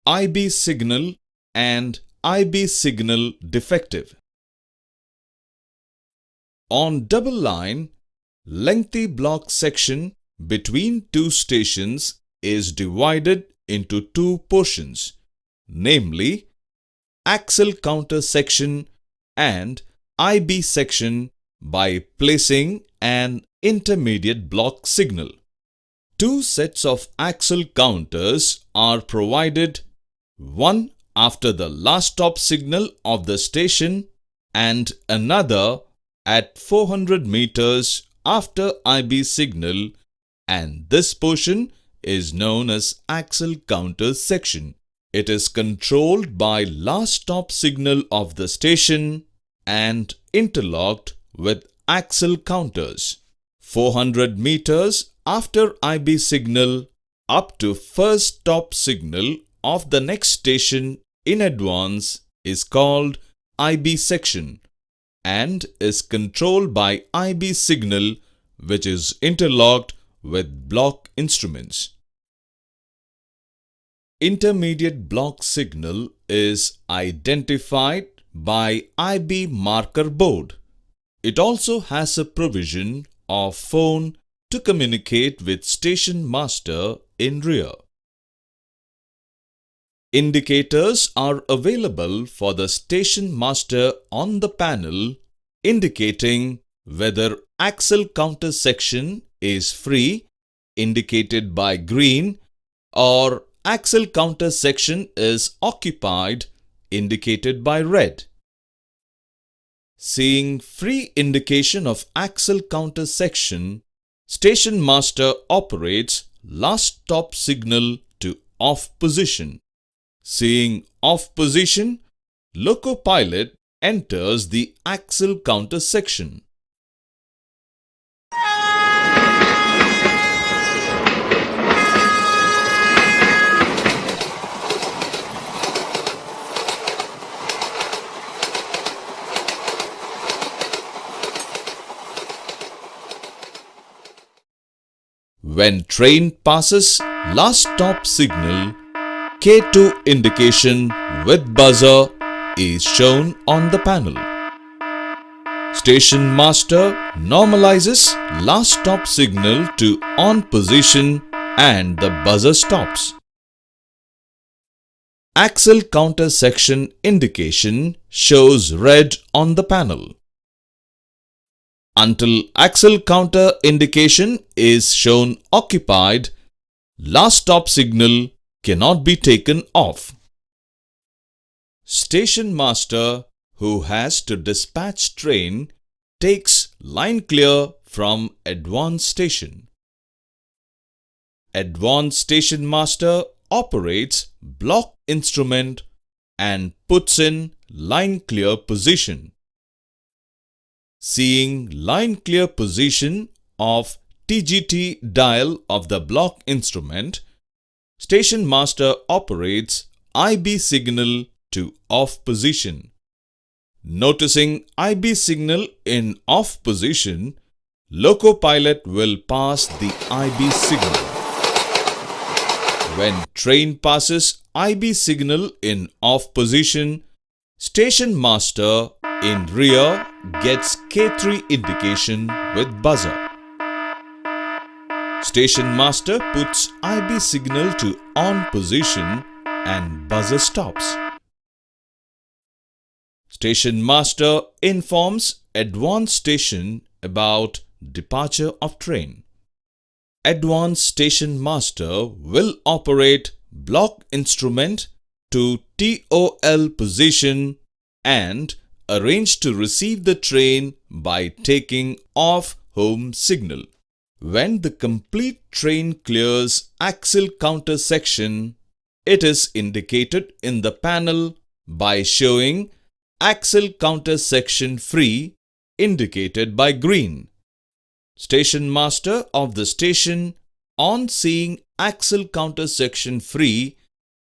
IB signal and IB signal defective. On double line, lengthy block section between two stations is divided into two portions, namely axle counter section and IB section, by placing an intermediate block signal. Two sets of axle counters are provided, one after the last stop signal of the station and another at 400 meters after IB signal, and this portion is known as axle counter section. It is controlled by last stop signal of the station and interlocked with axle counters. 400 meters after IB signal up to first stop signal of the next station in advance is called IB section and is controlled by IB signal, which is interlocked with block instruments. Intermediate block signal is identified by IB marker board. It also has a provision of phone to communicate with station master in rear. Indicators are available for the station master on the panel, indicating whether axle counter section is free, indicated by green, or axle counter section is occupied, indicated by red. Seeing free indication of axle counter section, station master operates last stop signal to off position. Seeing off position, loco pilot enters the axle counter section. When train passes last stop signal, K2 indication with buzzer is shown on the panel. Station master normalizes last stop signal to on position and the buzzer stops. Axle counter section indication shows red on the panel. Until axle counter indication is shown occupied, last stop signal cannot be taken off. Station master who has to dispatch train takes line clear from advance station. Advance station master operates block instrument and puts in line clear position. Seeing line clear position of TGT dial of the block instrument, station master operates IB signal to off position. Noticing IB signal in off position, loco pilot will pass the IB signal. When train passes IB signal in off position, station master in rear gets K3 indication with buzzer. Station master puts IB signal to on position and buzzer stops. Station master informs advance station about departure of train. Advance station master will operate block instrument to TOL position and arrange to receive the train by taking off home signal. When the complete train clears axle counter section, it is indicated in the panel by showing axle counter section free, indicated by green. Station master of the station, on seeing axle counter section free,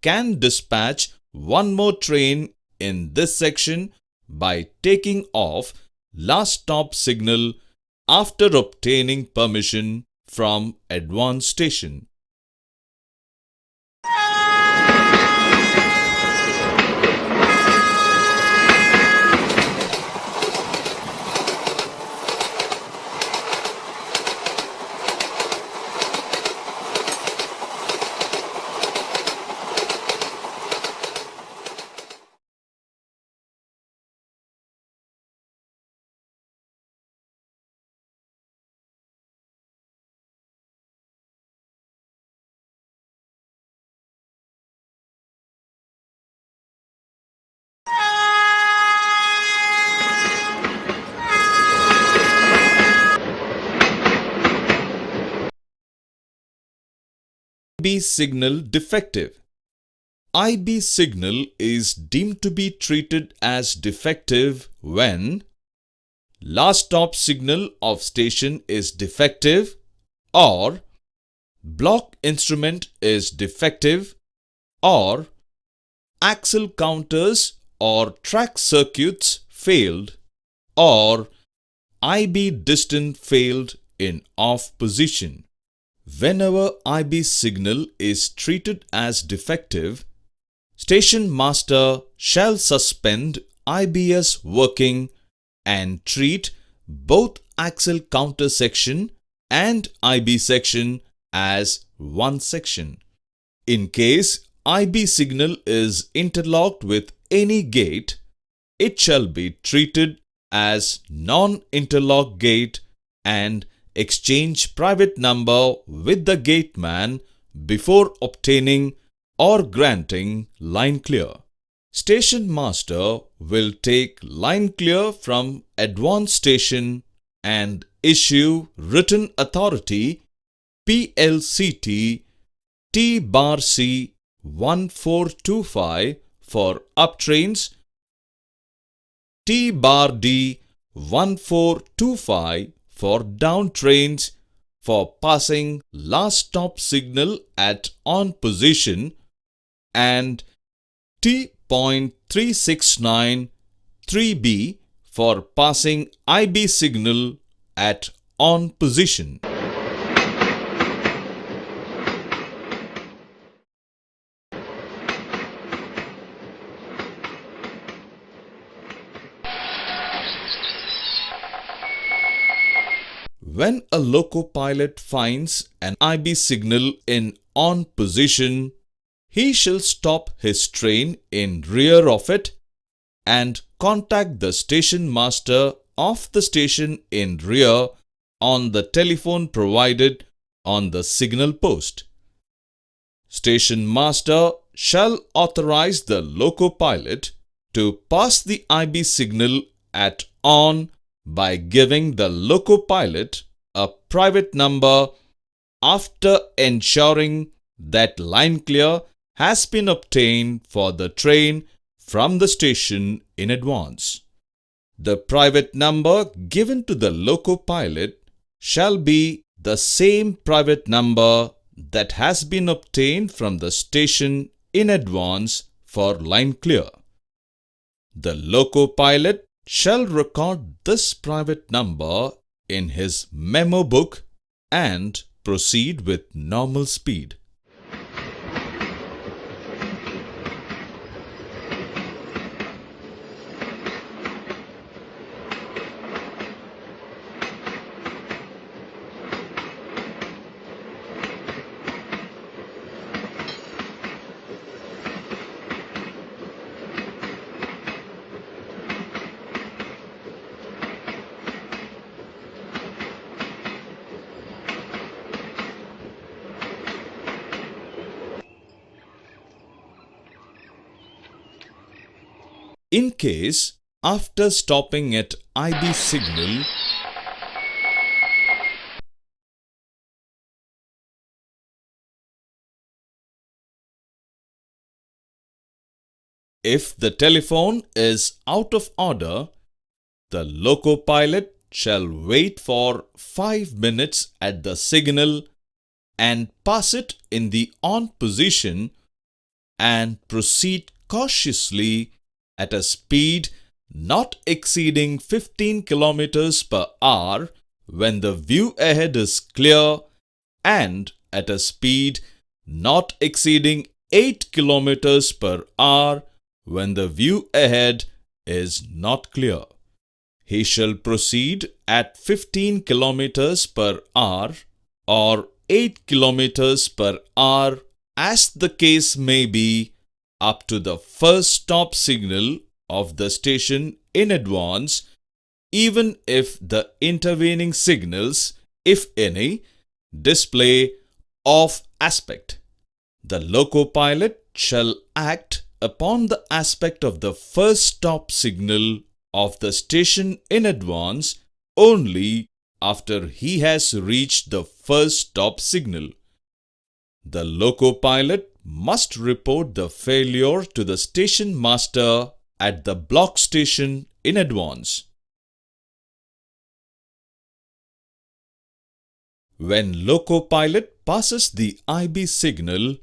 can dispatch one more train in this section by taking off last stop signal after obtaining permission from advance station. IB signal defective. IB signal is deemed to be treated as defective when last stop signal of station is defective, or block instrument is defective, or axle counters or track circuits failed, or IB distant failed in off position. Whenever IB signal is treated as defective, station master shall suspend IBS working and treat both axle counter section and IB section as one section. In case IB signal is interlocked with any gate, it shall be treated as non-interlock gate and exchange private number with the gateman before obtaining or granting line clear. Station master will take line clear from advanced station and issue written authority PLCT T-C 1425 for up trains, T-D 1425 for down trains for passing last stop signal at on position, and T.369 3B for passing IB signal at on position. When a loco pilot finds an IB signal in on position, he shall stop his train in rear of it and contact the station master of the station in rear on the telephone provided on the signal post. Station master shall authorize the loco pilot to pass the IB signal at on by giving the loco pilot a private number after ensuring that line clear has been obtained for the train from the station in advance. The private number given to the loco pilot shall be the same private number that has been obtained from the station in advance for line clear. The loco pilot shall record this private number in his memo book and proceed with normal speed. In case, after stopping at IB signal, if the telephone is out of order, the loco pilot shall wait for 5 minutes at the signal and pass it in the on position and proceed cautiously at a speed not exceeding 15 km per hour when the view ahead is clear, and at a speed not exceeding 8 km per hour when the view ahead is not clear. He shall proceed at 15 km per hour or 8 km per hour as the case may be up to the first stop signal of the station in advance, even if the intervening signals, if any, display off aspect. The loco pilot shall act upon the aspect of the first stop signal of the station in advance only after he has reached the first stop signal. the loco pilot must report the failure to the station master at the block station in advance. When loco pilot passes the IB signal,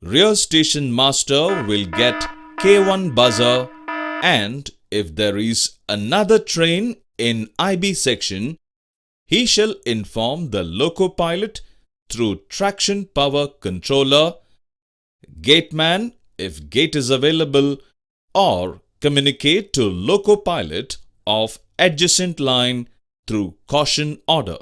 rear station master will get K1 buzzer, and if there is another train in IB section, he shall inform the loco pilot through traction power controller, gateman if gate is available, or communicate to loco pilot of adjacent line through caution order.